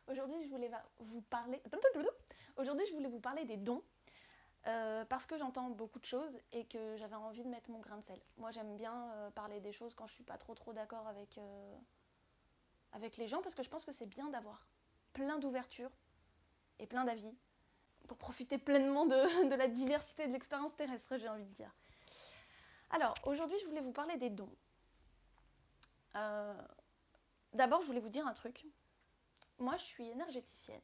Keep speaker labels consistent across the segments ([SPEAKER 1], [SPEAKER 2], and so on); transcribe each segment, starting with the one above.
[SPEAKER 1] Aujourd'hui, je voulais vous parler... Aujourd'hui, je voulais vous parler des dons, parce que j'entends beaucoup de choses et que j'avais envie de mettre mon grain de sel. Moi, j'aime bien parler des choses quand je suis pas trop d'accord avec les gens, parce que je pense que c'est bien d'avoir plein d'ouverture et plein d'avis pour profiter pleinement de la diversité de l'expérience terrestre, j'ai envie de dire. Alors, aujourd'hui, je voulais vous parler des dons. D'abord, je voulais vous dire un truc. Moi, je suis énergéticienne.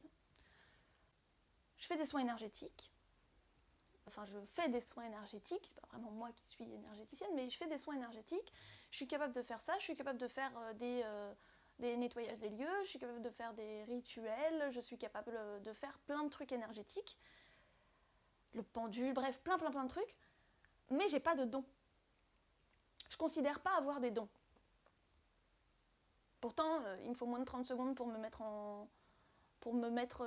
[SPEAKER 1] Je fais des soins énergétiques. Enfin, je fais des soins énergétiques. C'est pas vraiment moi qui suis énergéticienne, mais je fais des soins énergétiques. Je suis capable de faire ça. Je suis capable de faire des nettoyages des lieux. Je suis capable de faire des rituels. Je suis capable de faire plein de trucs énergétiques. Le pendule, bref, plein de trucs. Mais j'ai pas de dons. Je considère pas avoir des dons. Pourtant, il me faut moins de 30 secondes pour me mettre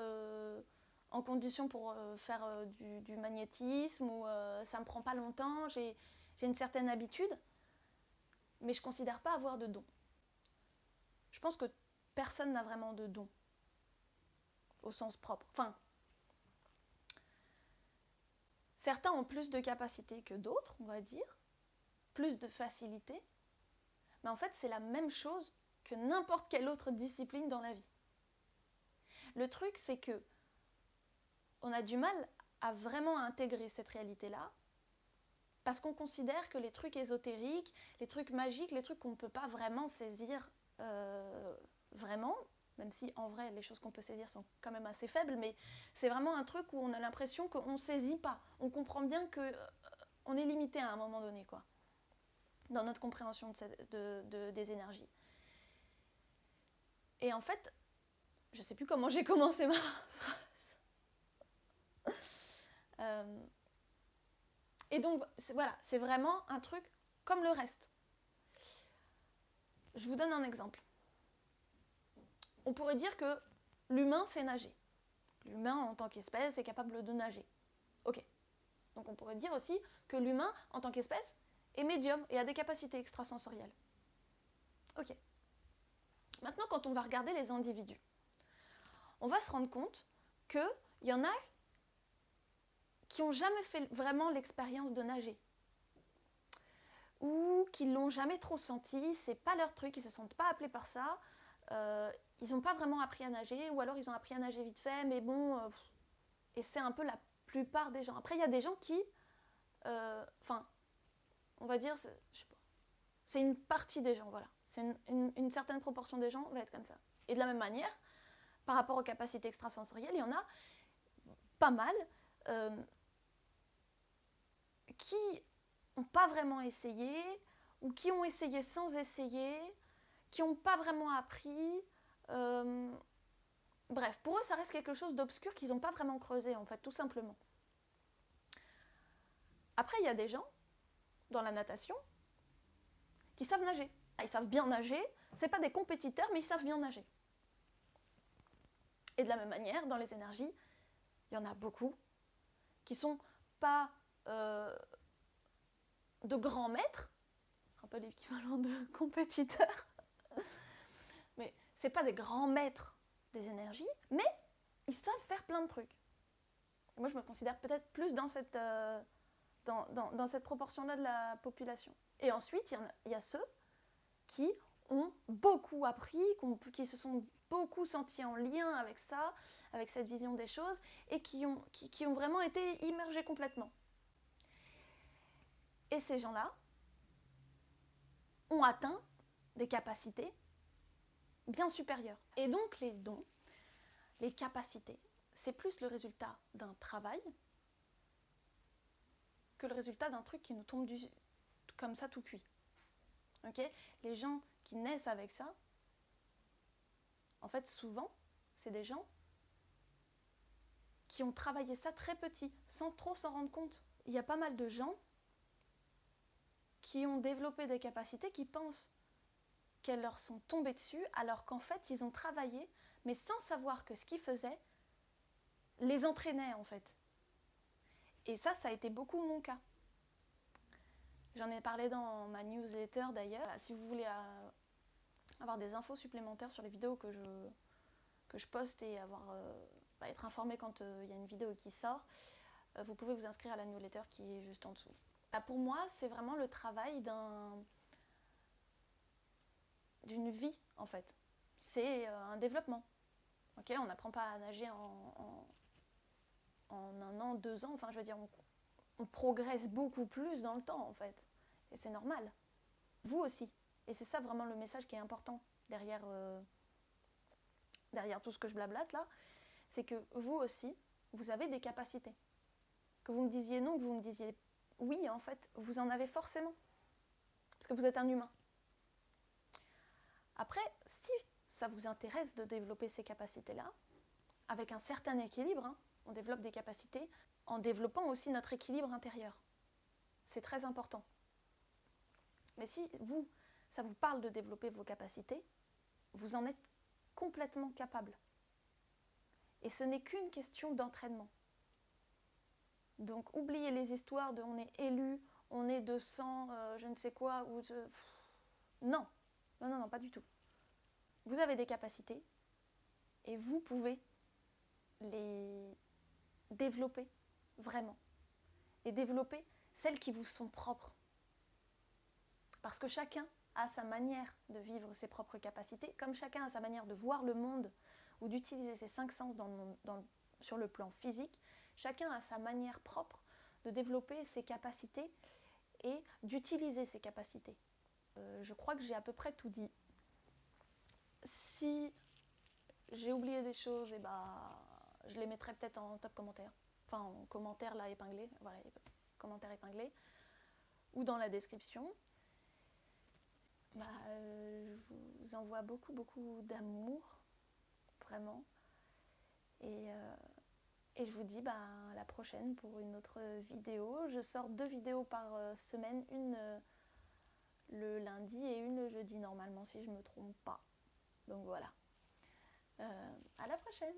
[SPEAKER 1] en condition pour faire du magnétisme, ou ça me prend pas longtemps, j'ai une certaine habitude, mais je ne considère pas avoir de don. Je pense que personne n'a vraiment de don, au sens propre. Enfin, certains ont plus de capacité que d'autres, on va dire, plus de facilité, mais en fait c'est la même chose que n'importe quelle autre discipline dans la vie. Le truc, c'est que on a du mal à vraiment intégrer cette réalité-là, parce qu'on considère que les trucs ésotériques, les trucs magiques, les trucs qu'on ne peut pas vraiment saisir vraiment, même si en vrai les choses qu'on peut saisir sont quand même assez faibles, mais c'est vraiment un truc où on a l'impression qu'on ne saisit pas. On comprend bien qu'on est limité à un moment donné, quoi, dans notre compréhension des énergies. Et en fait, je ne sais plus comment j'ai commencé ma phrase. Et donc, voilà, c'est vraiment un truc comme le reste. Je vous donne un exemple. On pourrait dire que l'humain sait nager. L'humain, en tant qu'espèce, est capable de nager. Ok. Donc on pourrait dire aussi que l'humain, en tant qu'espèce, est médium et a des capacités extrasensorielles. Ok. Maintenant, quand on va regarder les individus, on va se rendre compte qu'il y en a qui n'ont jamais fait vraiment l'expérience de nager, ou qui l'ont jamais trop senti, c'est pas leur truc, ils se sentent pas appelés par ça, ils n'ont pas vraiment appris à nager, ou alors ils ont appris à nager vite fait, mais bon, et c'est un peu la plupart des gens. Après, il y a des gens qui, enfin, on va dire, je sais pas, c'est une partie des gens, voilà. C'est une certaine proportion des gens va être comme ça. Et de la même manière, par rapport aux capacités extrasensorielles, il y en a pas mal qui n'ont pas vraiment essayé, ou qui ont essayé sans essayer, qui n'ont pas vraiment appris. Bref, pour eux, ça reste quelque chose d'obscur qu'ils n'ont pas vraiment creusé, en fait, tout simplement. Après, il y a des gens, dans la natation, qui savent nager. Ils savent bien nager, c'est pas des compétiteurs, mais ils savent bien nager. Et de la même manière, dans les énergies, il y en a beaucoup qui sont pas de grands maîtres, un peu l'équivalent de compétiteurs, mais c'est pas des grands maîtres des énergies, mais ils savent faire plein de trucs. Et moi, je me considère peut-être plus dans cette proportion-là de la population. Et ensuite, il y a ceux qui ont beaucoup appris, qui se sont beaucoup sentis en lien avec ça, avec cette vision des choses, et qui ont vraiment été immergés complètement. Et ces gens-là ont atteint des capacités bien supérieures. Et donc les dons, les capacités, c'est plus le résultat d'un travail que le résultat d'un truc qui nous tombe comme ça tout cuit. Okay, les gens qui naissent avec ça, en fait souvent, c'est des gens qui ont travaillé ça très petit, sans trop s'en rendre compte. Il y a pas mal de gens qui ont développé des capacités qui pensent qu'elles leur sont tombées dessus, alors qu'en fait, ils ont travaillé, mais sans savoir que ce qu'ils faisaient les entraînait, en fait. Et ça a été beaucoup mon cas. J'en ai parlé dans ma newsletter, d'ailleurs. Si vous voulez avoir des infos supplémentaires sur les vidéos que que je poste et être informé quand il y a une vidéo qui sort, vous pouvez vous inscrire à la newsletter qui est juste en dessous. Pour moi, c'est vraiment le travail d'une vie, en fait. C'est un développement. Okay, on n'apprend pas à nager en 1 an, 2 ans. Enfin, je veux dire, on progresse beaucoup plus dans le temps, en fait. Et c'est normal. Vous aussi. Et c'est ça vraiment le message qui est important derrière tout ce que je blablate là. C'est que vous aussi, vous avez des capacités. Que vous me disiez non, que vous me disiez oui, en fait, vous en avez forcément. Parce que vous êtes un humain. Après, si ça vous intéresse de développer ces capacités-là, avec un certain équilibre, on développe des capacités en développant aussi notre équilibre intérieur. C'est très important. Mais si ça vous parle de développer vos capacités, vous en êtes complètement capable. Et ce n'est qu'une question d'entraînement. Donc oubliez les histoires de on est élu, on est de sang, je ne sais quoi, Non, pas du tout. Vous avez des capacités et vous pouvez les développer vraiment. Et développer celles qui vous sont propres. Parce que chacun a sa manière de vivre ses propres capacités, comme chacun a sa manière de voir le monde ou d'utiliser ses 5 sens sur le plan physique, chacun a sa manière propre de développer ses capacités et d'utiliser ses capacités. Je crois que j'ai à peu près tout dit. Si j'ai oublié des choses, je les mettrai peut-être en top commentaire. Enfin, en commentaire là épinglé, voilà, commentaire épinglé, ou dans la description. Je vous envoie beaucoup d'amour, vraiment. Et je vous dis à la prochaine pour une autre vidéo. Je sors 2 vidéos par semaine, une le lundi et une le jeudi normalement si je ne me trompe pas. Donc voilà. À la prochaine!